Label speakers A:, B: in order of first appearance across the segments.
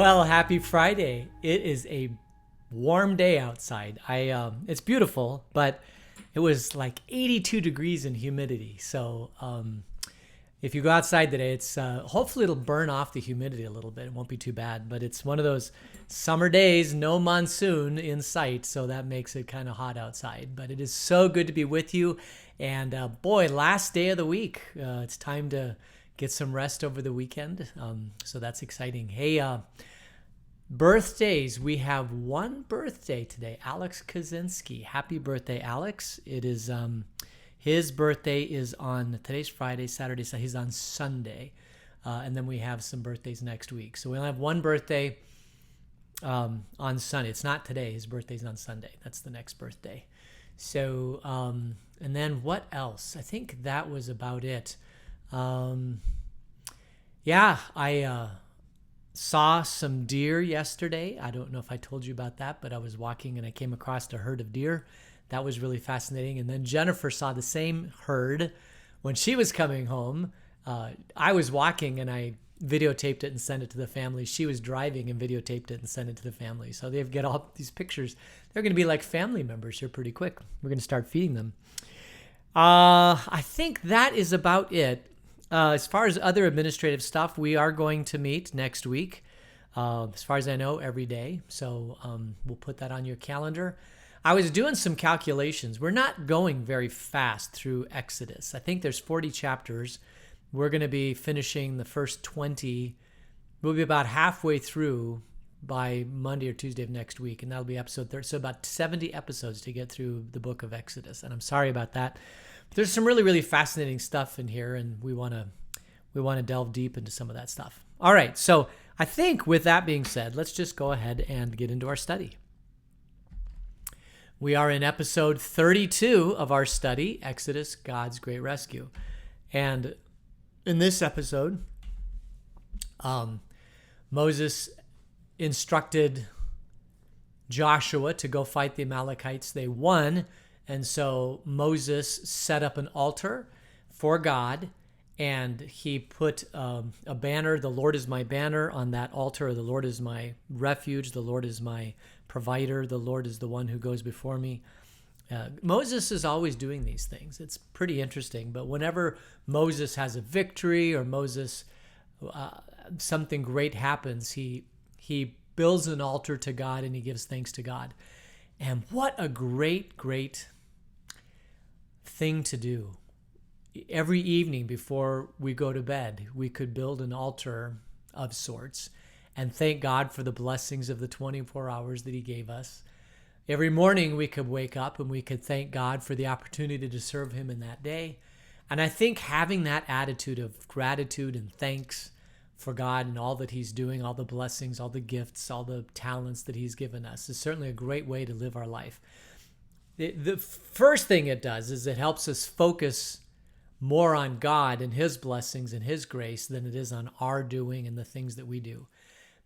A: Well, happy Friday. It is a warm day outside. It's beautiful, but it was like 82 degrees in humidity. So if you go outside today, it's hopefully it'll burn off the humidity a little bit. It won't be too bad, but it's one of those summer days, no monsoon in sight, so that makes it kind of hot outside. But it is so good to be with you. And boy, last day of the week. It's time to get some rest over the weekend. So that's exciting. Hey, birthdays. We have one birthday today. Alex Kaczynski. Happy birthday, Alex. It is his birthday is on today's Friday, Saturday, so he's on Sunday. And then we have some birthdays next week. So we only have one birthday on Sunday. It's not today. His birthday's on Sunday. That's the next birthday. So, and then what else? I think that was about it. I saw some deer yesterday. I don't know if I told you about that, but I was walking and I came across a herd of deer. That was really fascinating. And then Jennifer saw the same herd when she was coming home. I was walking and I videotaped it and sent it to the family. She was driving and videotaped it and sent it to the family. So they've got all these pictures. They're going to be like family members here pretty quick. We're going to start feeding them. I think that is about it. As far as other administrative stuff, we are going to meet next week. As far as I know, every day. So we'll put that on your calendar. I was doing some calculations. We're not going very fast through Exodus. I think there's 40 chapters. We're going to be finishing the first 20. We'll be about halfway through by Monday or Tuesday of next week, and that'll be episode 30. So about 70 episodes to get through the book of Exodus. And I'm sorry about that. But there's some really, really fascinating stuff in here, and we want to delve deep into some of that stuff. All right. So I think with that being said, let's just go ahead and get into our study. We are in episode 32 of our study, Exodus, God's Great Rescue. And in this episode, Moses instructed Joshua to go fight the Amalekites. They won, and so Moses set up an altar for God, and he put a banner, "The Lord is my banner," on that altar. "The Lord is my refuge. The Lord is my provider. The Lord is the one who goes before me." Moses is always doing these things. It's pretty interesting. But whenever Moses has a victory or Moses, something great happens, he builds an altar to God and he gives thanks to God. And what a great, great thing to do. Every evening before we go to bed, we could build an altar of sorts and thank God for the blessings of the 24 hours that he gave us. Every morning we could wake up and we could thank God for the opportunity to serve him in that day. And I think having that attitude of gratitude and thanks for God and all that he's doing, all the blessings, all the gifts, all the talents that he's given us is certainly a great way to live our life. The first thing it does is it helps us focus more on God and his blessings and his grace than it is on our doing and the things that we do.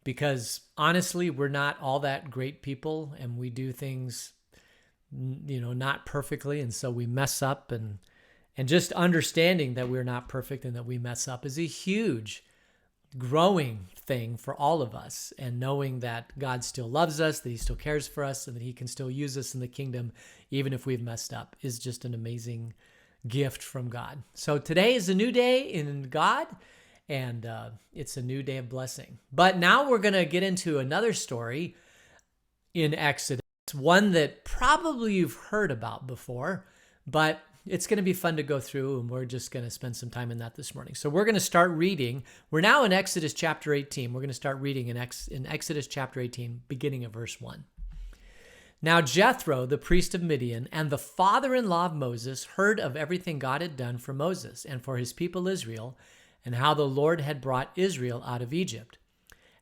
A: Because honestly, we're not all that great people and we do things, not perfectly. And so we mess up and just understanding that we're not perfect and that we mess up is a huge growing thing for all of us. And knowing that God still loves us, that he still cares for us, and that he can still use us in the kingdom, even if we've messed up, is just an amazing gift from God. So today is a new day in God. And it's a new day of blessing. But now we're going to get into another story in Exodus, one that probably you've heard about before, but it's going to be fun to go through, and we're just going to spend some time in that this morning. So we're going to start reading. We're now in Exodus chapter 18. We're going to start reading in Exodus chapter 18, beginning of verse 1. Now Jethro, the priest of Midian, and the father-in-law of Moses, heard of everything God had done for Moses and for his people Israel, and how the Lord had brought Israel out of Egypt.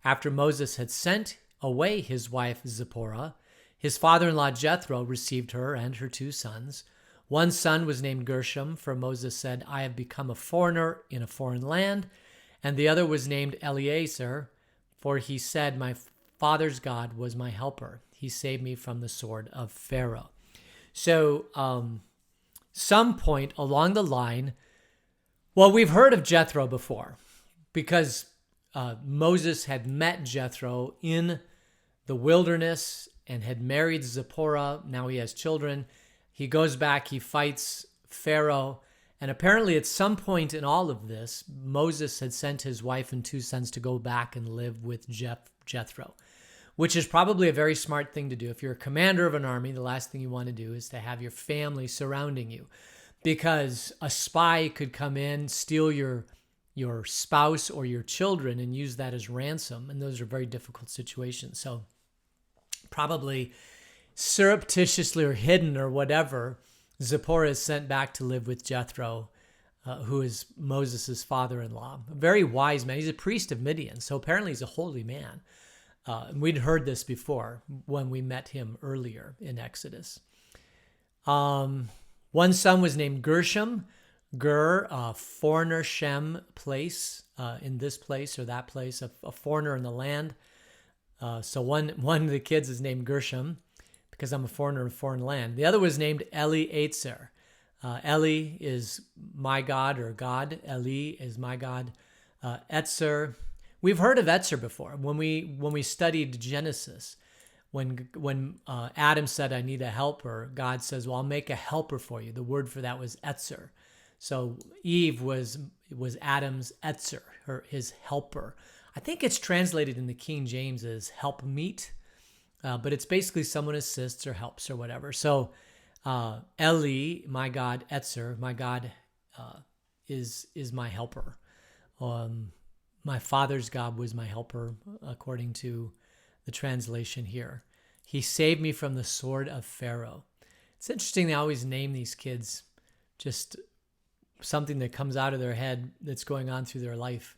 A: After Moses had sent away his wife Zipporah, his father-in-law Jethro received her and her 2 sons. One son was named Gershom, for Moses said, "I have become a foreigner in a foreign land." And the other was named Eleazar, for he said, "My father's God was my helper. He saved me from the sword of Pharaoh." So some point along the line, well, we've heard of Jethro before because Moses had met Jethro in the wilderness and had married Zipporah. Now he has children. He goes back, he fights Pharaoh. And apparently at some point in all of this, Moses had sent his wife and 2 sons to go back and live with Jethro, which is probably a very smart thing to do. If you're a commander of an army, the last thing you want to do is to have your family surrounding you, because a spy could come in, steal your spouse or your children and use that as ransom. And those are very difficult situations. So probably surreptitiously or hidden or whatever, Zipporah is sent back to live with Jethro, who is Moses' father-in-law. A very wise man. He's a priest of Midian, so apparently he's a holy man. We'd heard this before when we met him earlier in Exodus. One son was named Gershom. Foreigner, Shem, place, in this place or that place, a foreigner in the land. So one of the kids is named Gershom, because I'm a foreigner in a foreign land. The other was named Eliezer. Eli is my God or God. Eli is my God. Etzer. We've heard of Etzer before. When we studied Genesis, when Adam said, I need a helper, God says, well, I'll make a helper for you. The word for that was Etzer. So Eve was Adam's Etzer, his helper. I think it's translated in the King James as helpmeet. But it's basically someone assists or helps or whatever. So Eli, my God, Etzer, my God is my helper. My father's God was my helper, according to the translation here. He saved me from the sword of Pharaoh. It's interesting they always name these kids just something that comes out of their head that's going on through their life.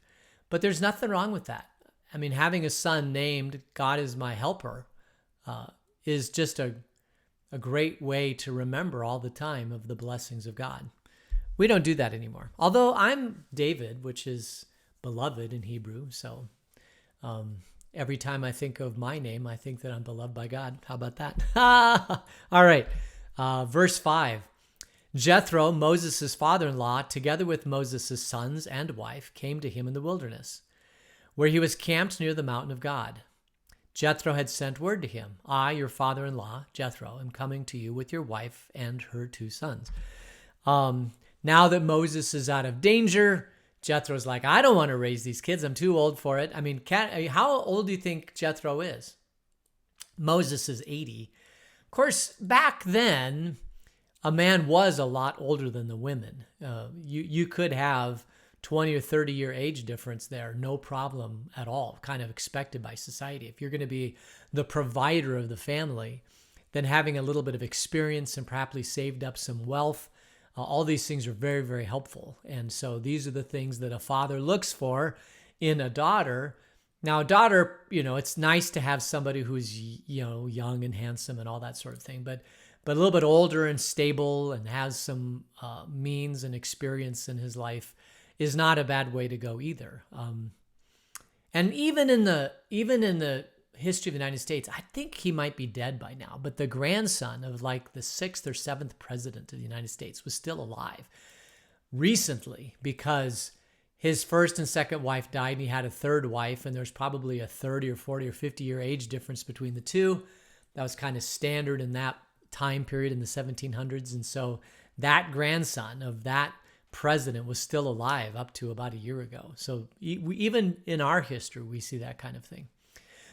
A: But there's nothing wrong with that. I mean, having a son named God is my helper is just a great way to remember all the time of the blessings of God. We don't do that anymore. Although I'm David, which is beloved in Hebrew. So every time I think of my name, I think that I'm beloved by God. How about that? All right. Verse 5. Jethro, Moses' father-in-law, together with Moses' sons and wife, came to him in the wilderness, where he was camped near the mountain of God. Jethro had sent word to him, I, your father-in-law, Jethro, am coming to you with your wife and her 2 sons. Now that Moses is out of danger, Jethro's like, I don't want to raise these kids. I'm too old for it. I mean, how old do you think Jethro is? Moses is 80. Of course, back then, a man was a lot older than the women. You could have 20 or 30 year age difference there, no problem at all, kind of expected by society. If you're going to be the provider of the family, then having a little bit of experience and perhaps saved up some wealth, all these things are very, very helpful. And so these are the things that a father looks for in a daughter. Now, a daughter, it's nice to have somebody who's, young and handsome and all that sort of thing, but a little bit older and stable and has some means and experience in his life is not a bad way to go either. And even in the history of the United States, I think he might be dead by now, but the grandson of like the 6th or 7th president of the United States was still alive recently, because his first and second wife died and he had a third wife, and there's probably a 30 or 40 or 50 year age difference between the two. That was kind of standard in that time period in the 1700s. And so that grandson of that president was still alive up to about a year ago. So even in our history, we see that kind of thing.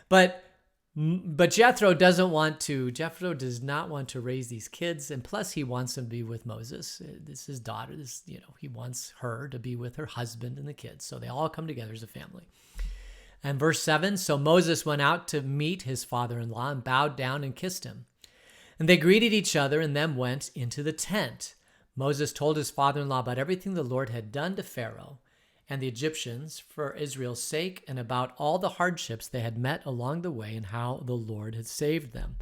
A: But Jethro does not want to raise these kids. And plus he wants them to be with Moses. This is his daughter. He wants her to be with her husband and the kids. So they all come together as a family. And verse 7, so Moses went out to meet his father-in-law and bowed down and kissed him. And they greeted each other and then went into the tent. Moses told his father-in-law about everything the Lord had done to Pharaoh and the Egyptians for Israel's sake, and about all the hardships they had met along the way and how the Lord had saved them.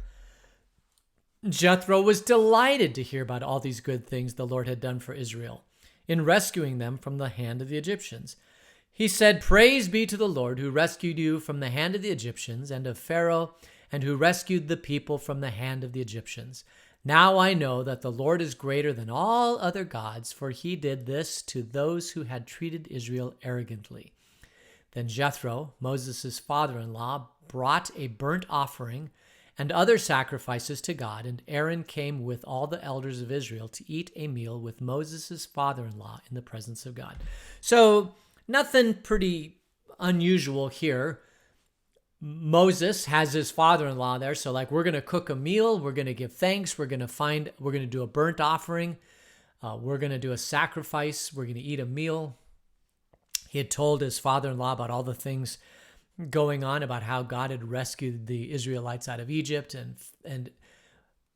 A: Jethro was delighted to hear about all these good things the Lord had done for Israel in rescuing them from the hand of the Egyptians. He said, Praise be to the Lord who rescued you from the hand of the Egyptians and of Pharaoh, and who rescued the people from the hand of the Egyptians. Now I know that the Lord is greater than all other gods, for he did this to those who had treated Israel arrogantly. Then Jethro, Moses' father-in-law, brought a burnt offering and other sacrifices to God, and Aaron came with all the elders of Israel to eat a meal with Moses' father-in-law in the presence of God. So nothing pretty unusual here. Moses has his father-in-law there, so like we're going to cook a meal, we're going to give thanks, we're going to do a burnt offering, we're going to do a sacrifice, we're going to eat a meal. He had told his father-in-law about all the things going on, about how God had rescued the Israelites out of Egypt. And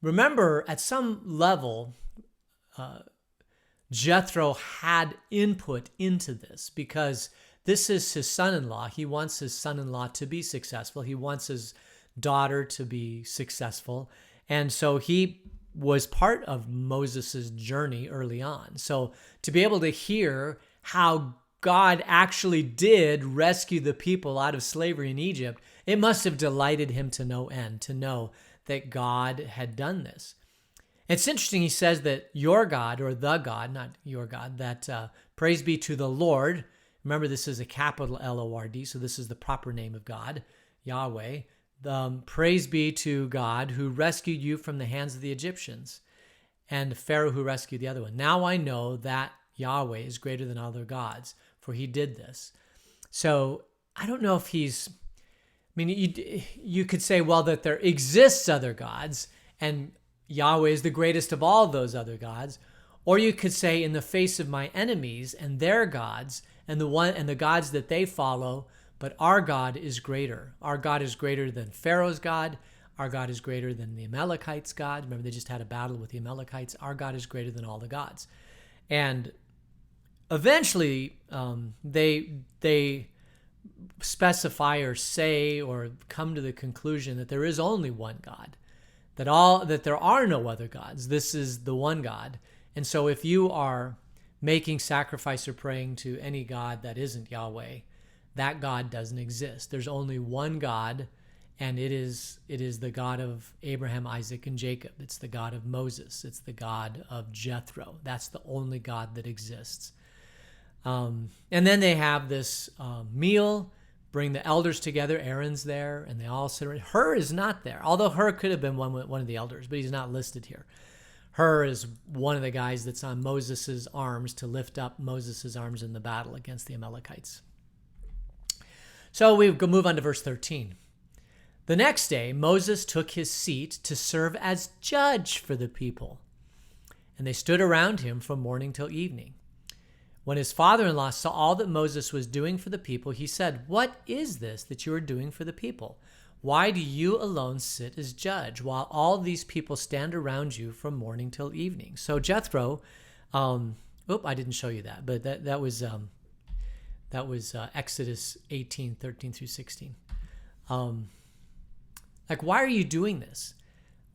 A: remember, at some level, Jethro had input into this because this is his son-in-law. He wants his son-in-law to be successful. He wants his daughter to be successful. And so he was part of Moses' journey early on. So to be able to hear how God actually did rescue the people out of slavery in Egypt, it must have delighted him to no end, to know that God had done this. It's interesting, he says that your God, or the God, not your God, that praise be to the Lord. Remember, this is a capital L-O-R-D, so this is the proper name of God, Yahweh. Praise be to God who rescued you from the hands of the Egyptians, and Pharaoh who rescued the other one. Now I know that Yahweh is greater than all their gods, for he did this. So I don't know if you could say, well, that there exists other gods, and Yahweh is the greatest of all those other gods. Or you could say, in the face of my enemies and their gods, and the gods that they follow, but our God is greater. Our God is greater than Pharaoh's God. Our God is greater than the Amalekites' God. Remember, they just had a battle with the Amalekites. Our God is greater than all the gods. And eventually, they specify or say or come to the conclusion that there is only one God, that there are no other gods. This is the one God. And so if you are making sacrifice or praying to any God that isn't Yahweh, that God doesn't exist. There's only one God, and it is the God of Abraham, Isaac, and Jacob. It's the God of Moses. It's the God of Jethro. That's the only God that exists. And then they have this meal, bring the elders together. Aaron's there, and they all sit around. Hur is not there, although Hur could have been one of the elders, but he's not listed here. Hur is one of the guys that's on Moses' arms to lift up Moses' arms in the battle against the Amalekites. So we move on to verse 13. The next day, Moses took his seat to serve as judge for the people, and they stood around him from morning till evening. When his father-in-law saw all that Moses was doing for the people, he said, "What is this that you are doing for the people? Why do you alone sit as judge while all these people stand around you from morning till evening?" So Jethro, I didn't show you that, but that was Exodus 18, 13 through 16. Why are you doing this?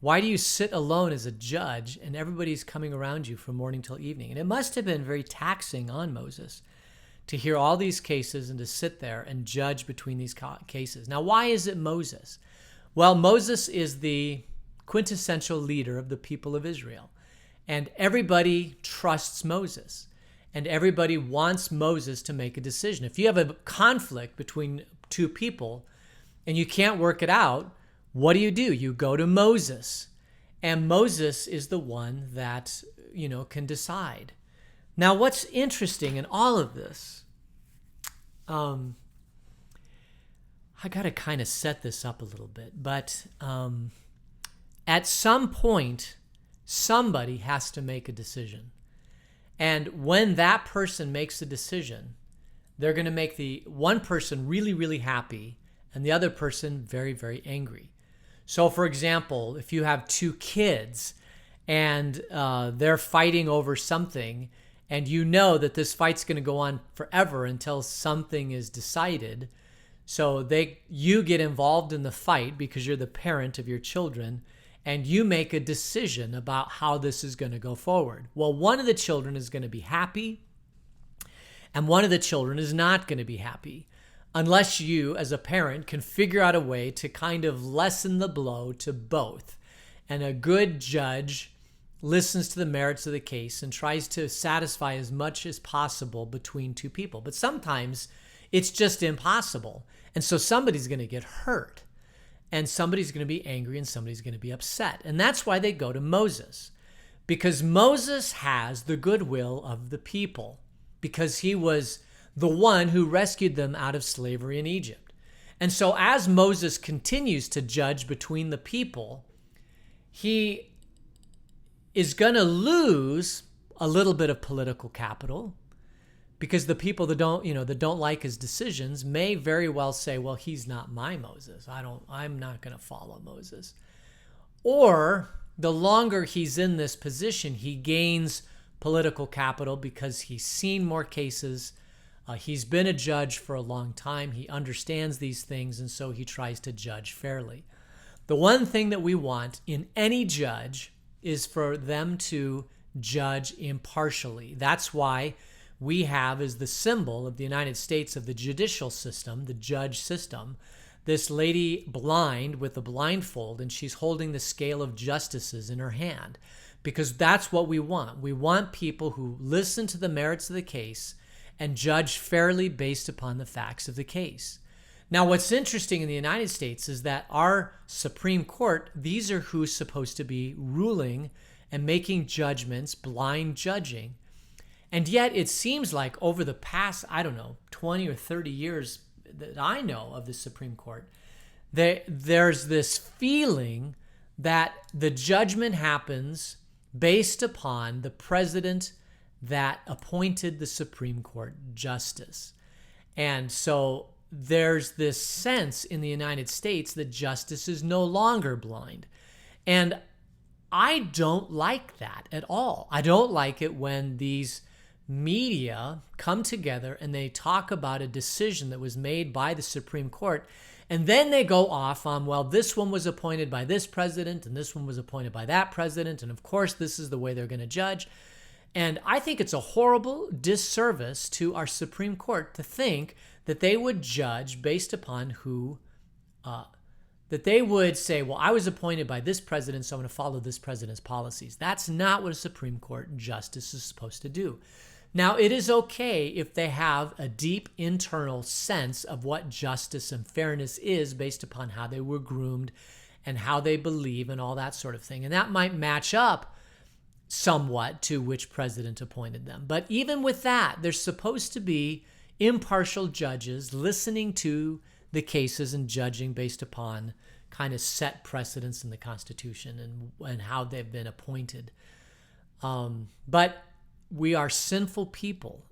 A: Why do you sit alone as a judge and everybody's coming around you from morning till evening? And it must have been very taxing on Moses to hear all these cases and to sit there and judge between these cases. Now, why is it Moses? Well, Moses is the quintessential leader of the people of Israel, and everybody trusts Moses, and everybody wants Moses to make a decision. If you have a conflict between two people and you can't work it out, what do? You go to Moses, and Moses is the one that, can decide. Now, what's interesting in all of this, I got to kind of set this up a little bit, but at some point, somebody has to make a decision. And when that person makes a decision, they're going to make the one person really, really happy and the other person very, very angry. So, for example, if you have two kids and they're fighting over something, and you know that this fight's going to go on forever until something is decided, so you get involved in the fight because you're the parent of your children, and you make a decision about how this is going to go forward. Well, one of the children is going to be happy, and one of the children is not going to be happy, unless you, as a parent, can figure out a way to kind of lessen the blow to both. And a good judge listens to the merits of the case and tries to satisfy as much as possible between two people. But sometimes It's just impossible. And so somebody's going to get hurt, and somebody's going to be angry, and somebody's going to be upset. And that's why they go to Moses, because Moses has the goodwill of the people, because he was the one who rescued them out of slavery in Egypt. And so as Moses continues to judge between the people, he is going to lose a little bit of political capital, because the people that don't like his decisions may very well say, well, he's not my Moses. I'm not going to follow Moses. Or the longer he's in this position, he gains political capital because he's seen more cases. He's been a judge for a long time. He understands these things, and so he tries to judge fairly. The one thing that we want in any judge is for them to judge impartially. That's why we have, as the symbol of the United States, of the judicial system, the judge system, this lady blind with a blindfold, and she's holding the scale of justices in her hand, because that's what we want. We want people who listen to the merits of the case and judge fairly based upon the facts of the case. Now, what's interesting in the United States is that our Supreme Court, these are who's supposed to be ruling and making judgments, blind judging. And yet it seems like over the past, 20 or 30 years that I know of the Supreme Court, there's this feeling that the judgment happens based upon the president that appointed the Supreme Court justice. And so there's this sense in the United States that justice is no longer blind. And I don't like that at all. I don't like it when these media come together and they talk about a decision that was made by the Supreme Court, and then they go off on, well, this one was appointed by this president and this one was appointed by that president, and of course this is the way they're going to judge. And I think it's a horrible disservice to our Supreme Court to think that they would judge based upon that they would say, well, I was appointed by this president, so I'm going to follow this president's policies. That's not what a Supreme Court justice is supposed to do. Now, it is okay if they have a deep internal sense of what justice and fairness is based upon how they were groomed and how they believe and all that sort of thing. And that might match up somewhat to which president appointed them. But even with that, there's supposed to be impartial judges listening to the cases and judging based upon kind of set precedents in the Constitution and how they've been appointed. But we are sinful people.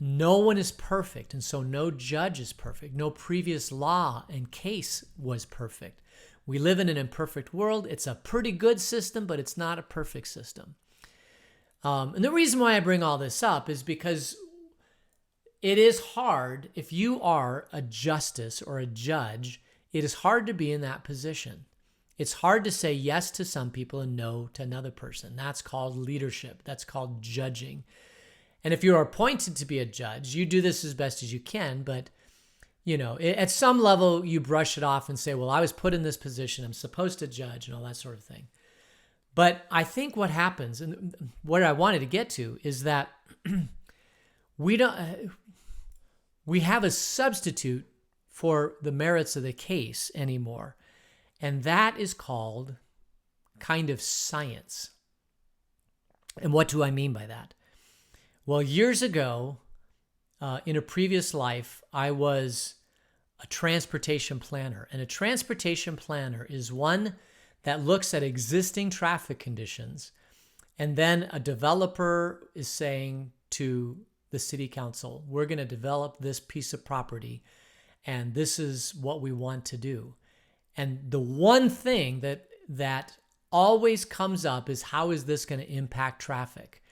A: No one is perfect, and so no judge is perfect. No previous law and case was perfect. We live in an imperfect world. It's a pretty good system, but it's not a perfect system. And the reason why I bring all this up is because it is hard, if you are a justice or a judge, it is hard to be in that position. It's hard to say yes to some people and no to another person. That's called leadership. That's called judging. And if you're appointed to be a judge, you do this as best as you can, but at some level you brush it off and say, well, I was put in this position, I'm supposed to judge and all that sort of thing. But I think what happens, and what I wanted to get to, is that we have a substitute for the merits of the case anymore. And that is called kind of science. And what do I mean by that? Well, years ago, in a previous life, I was a transportation planner. And a transportation planner is one that looks at existing traffic conditions. And then a developer is saying to the city council, we're going to develop this piece of property, and this is what we want to do. And the one thing that always comes up is, how is this going to impact traffic?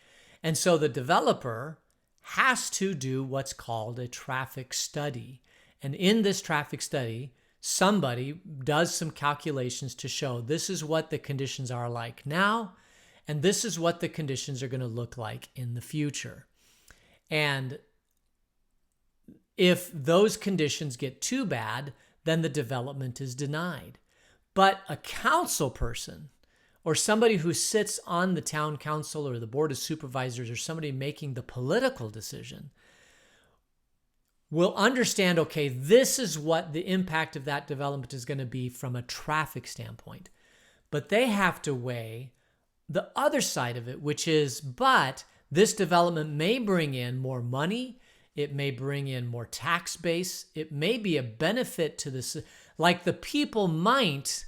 A: And so the developer has to do what's called a traffic study. And in this traffic study, somebody does some calculations to show this is what the conditions are like now, and this is what the conditions are going to look like in the future. And if those conditions get too bad, then the development is denied. But a council person, or somebody who sits on the town council or the board of supervisors, or somebody making the political decision, will understand, okay, this is what the impact of that development is going to be from a traffic standpoint. But they have to weigh the other side of it, which is, but this development may bring in more money. It may bring in more tax base. It may be a benefit to this. Like the people might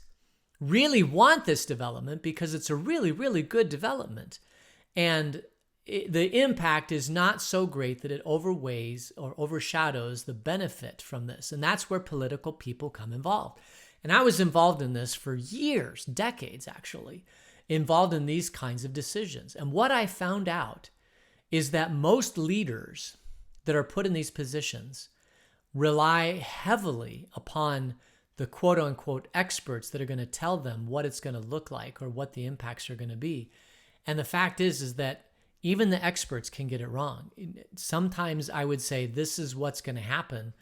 A: really want this development because it's a really, really good development. And the impact is not so great that it overweighs or overshadows the benefit from this. And that's where political people come involved. And I was involved in this for years, decades actually, involved in these kinds of decisions. And what I found out is that most leaders that are put in these positions rely heavily upon the quote unquote experts that are going to tell them what it's going to look like or what the impacts are going to be. And the fact is that even the experts can get it wrong. Sometimes I would say this is what's going to happen,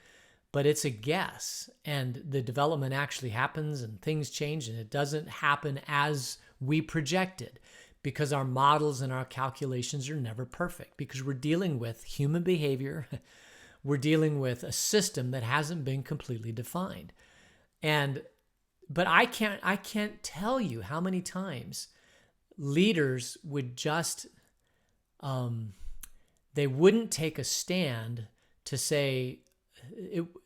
A: but it's a guess, and the development actually happens and things change and it doesn't happen as we projected because our models and our calculations are never perfect because we're dealing with human behavior. We're dealing with a system that hasn't been completely defined. But I can't tell you how many times leaders would just, they wouldn't take a stand to say,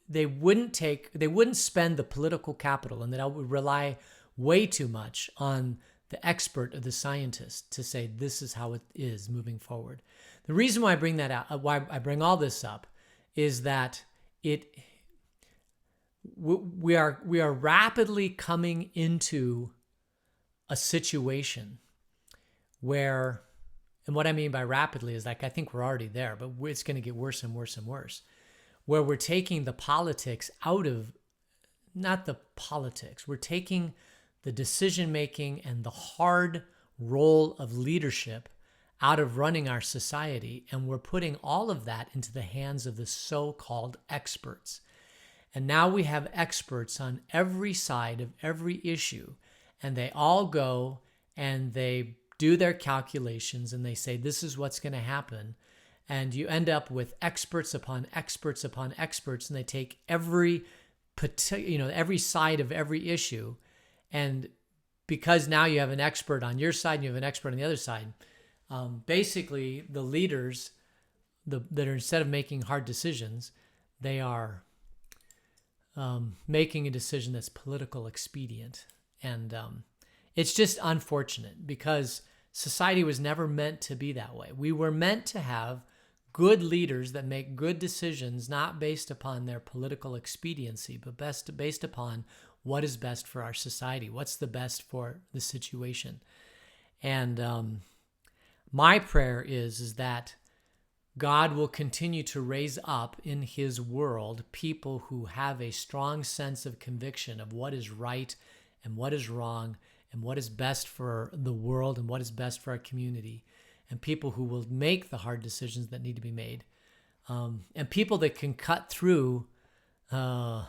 A: they wouldn't spend the political capital, and that I would rely way too much on the expert or the scientist to say this is how it is moving forward. The reason why I bring that out, why I bring all this up, is that we are rapidly coming into a situation where, and what I mean by rapidly is like I think we're already there, but it's going to get worse and worse and worse, where we're taking the politics out of, not the politics, we're taking the decision-making and the hard role of leadership out of running our society, and we're putting all of that into the hands of the so-called experts. And now we have experts on every side of every issue, and they all go and they do their calculations and they say, this is what's going to happen. And you end up with experts upon experts upon experts, and they take every side of every issue. And because now you have an expert on your side and you have an expert on the other side, basically the leaders that are, instead of making hard decisions, they are making a decision that's political expedient. And it's just unfortunate because society was never meant to be that way. We were meant to have good leaders that make good decisions, not based upon their political expediency, but based upon what is best for our society, what's the best for the situation. And my prayer is that God will continue to raise up in his world people who have a strong sense of conviction of what is right and what is wrong and what is best for the world and what is best for our community, and people who will make the hard decisions that need to be made, and people that can cut through the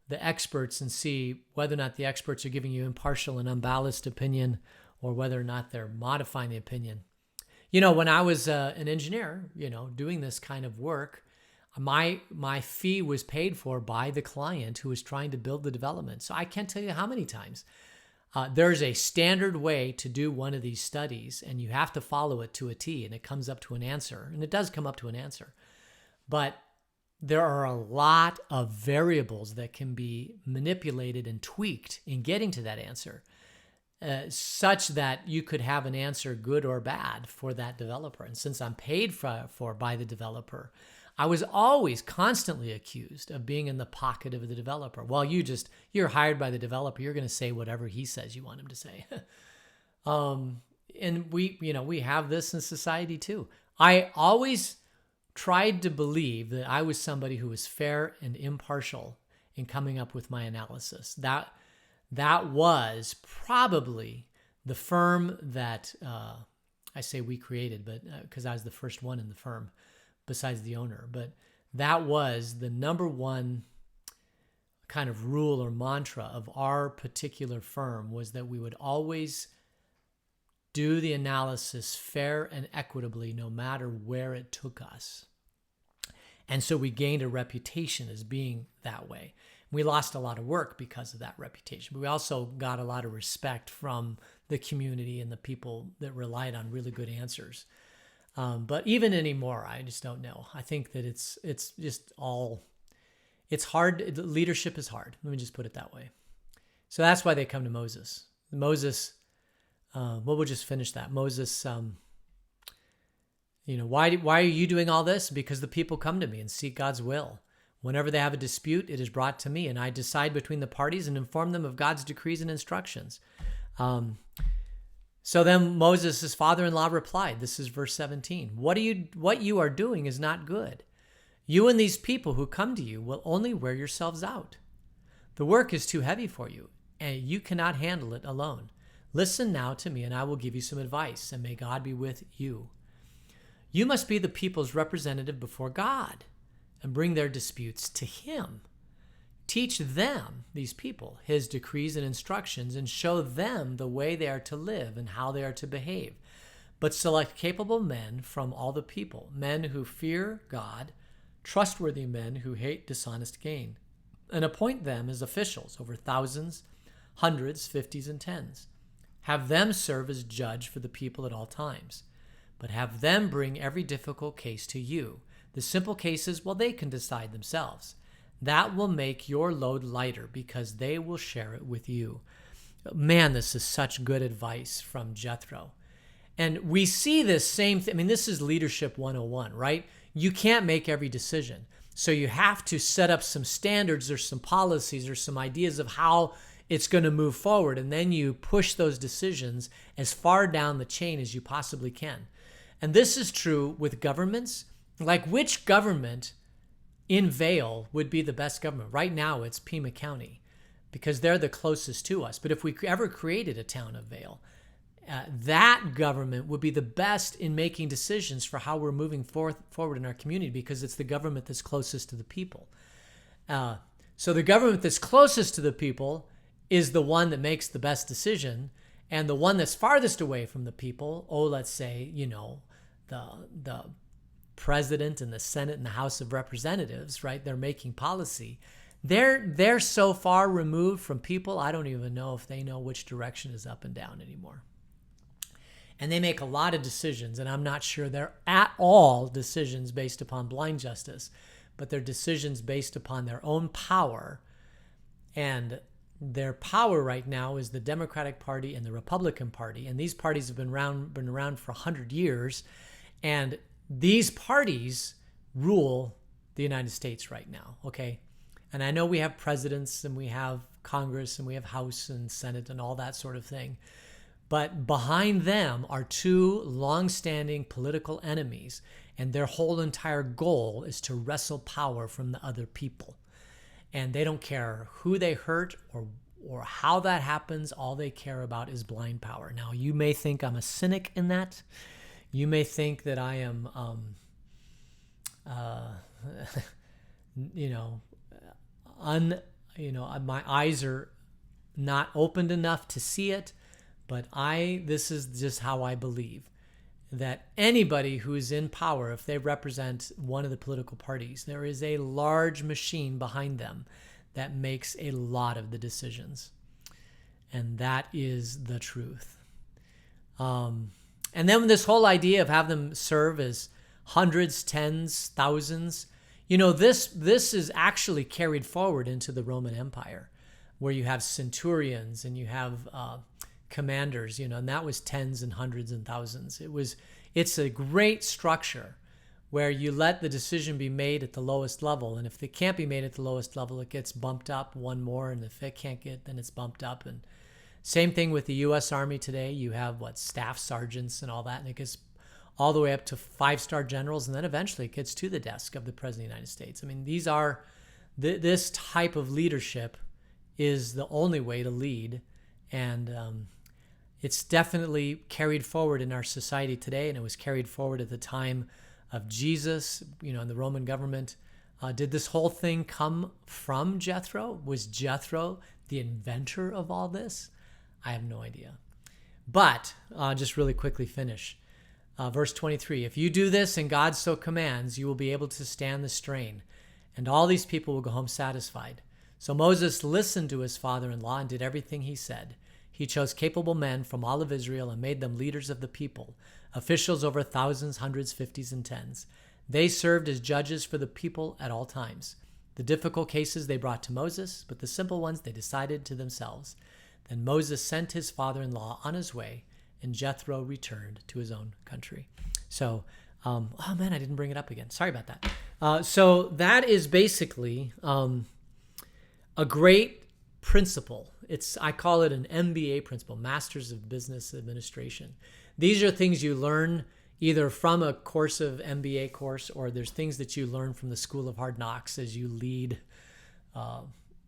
A: experts and see whether or not the experts are giving you impartial and unbalanced opinion or whether or not they're modifying the opinion. When I was an engineer, doing this kind of work, my fee was paid for by the client who was trying to build the development. So I can't tell you how many times. There's a standard way to do one of these studies, and you have to follow it to a T, and it comes up to an answer. And it does come up to an answer. But there are a lot of variables that can be manipulated and tweaked in getting to that answer, such that you could have an answer good or bad for that developer. And since I'm paid for by the developer, I was always constantly accused of being in the pocket of the developer. Well, you're hired by the developer. You're going to say whatever he says you want him to say. And we have this in society too. I always tried to believe that I was somebody who was fair and impartial in coming up with my analysis. That was probably the firm that I say we created, but because I was the first one in the firm besides the owner. But that was the number one kind of rule or mantra of our particular firm, was that we would always do the analysis fair and equitably, no matter where it took us. And so we gained a reputation as being that way. We lost a lot of work because of that reputation, but we also got a lot of respect from the community and the people that relied on really good answers. But even anymore, I just don't know. I think that it's just all, it's hard. Leadership is hard. Let me just put it that way. So that's why they come to Moses. Moses, we'll just finish that. Moses, why are you doing all this? Because the people come to me and seek God's will. Whenever they have a dispute, it is brought to me, and I decide between the parties and inform them of God's decrees and instructions. So then Moses, his father-in-law, replied, this is verse 17, what you are doing is not good. You and these people who come to you will only wear yourselves out. The work is too heavy for you, and you cannot handle it alone. Listen now to me, and I will give you some advice, and may God be with you. You must be the people's representative before God and bring their disputes to him. Teach them, these people, his decrees and instructions, and show them the way they are to live and how they are to behave. But select capable men from all the people, men who fear God, trustworthy men who hate dishonest gain, and appoint them as officials over thousands, hundreds, fifties, and tens. Have them serve as judge for the people at all times, but have them bring every difficult case to you. The simple cases, well, they can decide themselves. That will make your load lighter because they will share it with you. Man, this is such good advice from Jethro. And we see this same thing. I mean, this is leadership 101, right? You can't make every decision. So you have to set up some standards or some policies or some ideas of how it's going to move forward. And then you push those decisions as far down the chain as you possibly can. And this is true with governments. Like, which government in Vail would be the best government? Right now, it's Pima County because they're the closest to us. But if we ever created a town of Vail, that government would be the best in making decisions for how we're moving forward in our community because it's the government that's closest to the people. So the government that's closest to the people is the one that makes the best decision. And the one that's farthest away from the people, let's say, the president and the Senate and the House of Representatives, right? They're making policy. They're so far removed from people, I don't even know if they know which direction is up and down anymore. And they make a lot of decisions, and I'm not sure they're at all decisions based upon blind justice, but they're decisions based upon their own power. And their power right now is the Democratic Party and the Republican Party. And these parties have been around for 100 years. And these parties rule the United States right now, okay? And I know we have presidents and we have Congress and we have House and Senate and all that sort of thing. But behind them are two long-standing political enemies, and their whole entire goal is to wrestle power from the other people. And they don't care who they hurt or how that happens. All they care about is blind power. Now, you may think I'm a cynic in that. You may think that I am, my eyes are not opened enough to see it, but this is just how I believe that anybody who is in power, if they represent one of the political parties, there is a large machine behind them that makes a lot of the decisions. And that is the truth. And then this whole idea of having them serve as hundreds, tens, thousands, this is actually carried forward into the Roman Empire, where you have centurions and you have commanders, and that was tens and hundreds and thousands. It's a great structure where you let the decision be made at the lowest level. And if it can't be made at the lowest level, it gets bumped up one more. And if it can't get, then it's bumped up. And same thing with the U.S. Army today. You have staff sergeants and all that. And it gets all the way up to 5-star generals. And then eventually it gets to the desk of the President of the United States. I mean, this type of leadership is the only way to lead. And it's definitely carried forward in our society today. And it was carried forward at the time of Jesus, in the Roman government. Did this whole thing come from Jethro? Was Jethro the inventor of all this? I have no idea. But just really quickly finish. Verse 23, if you do this and God so commands, you will be able to stand the strain, and all these people will go home satisfied. So Moses listened to his father-in-law and did everything he said. He chose capable men from all of Israel and made them leaders of the people, officials over thousands, hundreds, fifties, and tens. They served as judges for the people at all times. The difficult cases they brought to Moses, but the simple ones they decided to themselves. Then Moses sent his father-in-law on his way, and Jethro returned to his own country. So, oh man, I didn't bring it up again. Sorry about that. So that is basically a great principle. I call it an MBA principle, Masters of Business Administration. These are things you learn either from a course of MBA course, or there's things that you learn from the School of Hard Knocks as you lead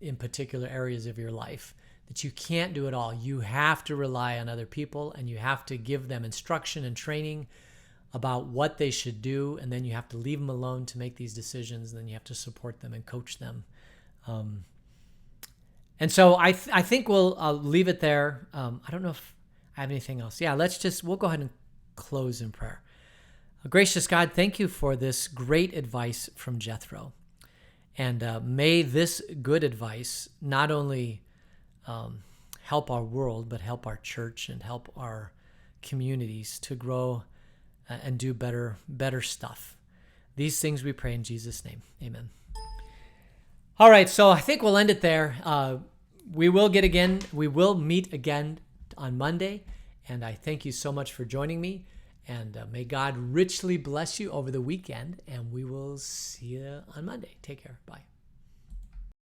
A: in particular areas of your life. That you can't do it all. You have to rely on other people, and you have to give them instruction and training about what they should do, and then you have to leave them alone to make these decisions, and then you have to support them and coach them. And so I think we'll leave it there. I don't know if I have anything else. Yeah, we'll go ahead and close in prayer. Gracious God, thank you for this great advice from Jethro. And may this good advice not only help our world, but help our church and help our communities to grow and do better stuff. These things we pray in Jesus' name. Amen. All right, so I think we'll end it there. We will meet again on Monday, and I thank you so much for joining me, and may God richly bless you over the weekend, and we will see you on Monday. Take care. Bye.